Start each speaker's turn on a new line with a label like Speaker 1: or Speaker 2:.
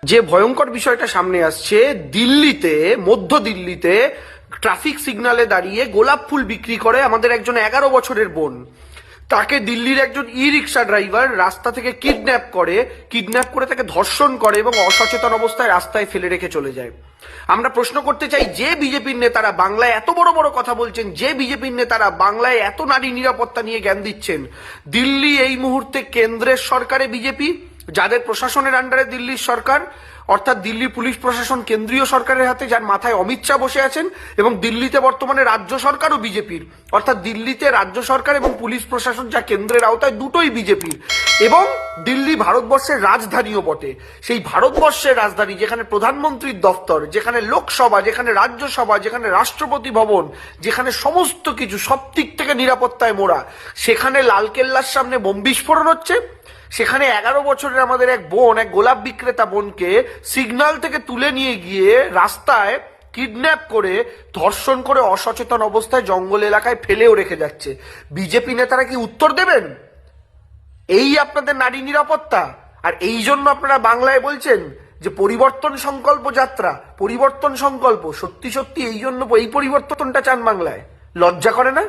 Speaker 1: যে ভয়ঙ্কর বিষয়টা সামনে আসছে, দিল্লিতে, মধ্য দিল্লিতে ট্রাফিক সিগন্যালে দাঁড়িয়ে গোলাপ ফুল বিক্রি করে আমাদের একজন 11 বছরের বোন। তাকে দিল্লির একজন ই রিক্সা ড্রাইভার রাস্তা থেকে কিডন্যাপ করে তাকে ধর্ষণ করে এবং অসচেতন অবস্থায় রাস্তায় ফেলে রেখে চলে যায়। আমরা প্রশ্ন করতে চাই, যে বিজেপির নেতারা বাংলায় এত বড় বড় কথা বলছেন, যে বিজেপির নেতারা বাংলায় এত নারী নিরাপত্তা নিয়ে জ্ঞান দিচ্ছেন, দিল্লি এই মুহূর্তে কেন্দ্রের সরকারে বিজেপি, যাদের প্রশাসনের আন্ডারে দিল্লির সরকার, অর্থাৎ দিল্লির পুলিশ প্রশাসন কেন্দ্রীয় সরকারের হাতে, যার মাথায় অমিত শাহ বসে আছেন, এবং দিল্লিতে বর্তমানে রাজ্য সরকারও বিজেপির, অর্থাৎ দিল্লিতে রাজ্য সরকার এবং পুলিশ প্রশাসন যা কেন্দ্রের আওতায়, দুটোই বিজেপির। এবং দিল্লি ভারতবর্ষের রাজধানীও বটে। সেই ভারতবর্ষের রাজধানী, যেখানে প্রধানমন্ত্রীর দফতর, যেখানে লোকসভা, যেখানে রাজ্যসভা, যেখানে রাষ্ট্রপতি ভবন, যেখানে সমস্ত কিছু সব দিক থেকে নিরাপত্তায় মোড়া, সেখানে লালকেল্লার সামনে বোম বিস্ফোরণ হচ্ছে। সেখানে 11 বছরের আমাদের এক বোন, এক গোলাপ বিক্রেতা বোনকে সিগন্যাল থেকে তুলে নিয়ে গিয়ে রাস্তায় কিডন্যাপ করে, ধর্ষণ করে অসচেতন অবস্থায় জঙ্গল এলাকায় ফেলেও রেখে যাচ্ছে। বিজেপি নেতারা কি উত্তর দেবেন? এই আপনাদের নারী নিরাপত্তা? আর এই জন্য আপনারা বাংলায় বলছেন যে পরিবর্তন সংকল্প যাত্রা, পরিবর্তন সংকল্প। সত্যি সত্যি এই জন্য এই পরিবর্তনটা চান বাংলায়? লজ্জা করে না?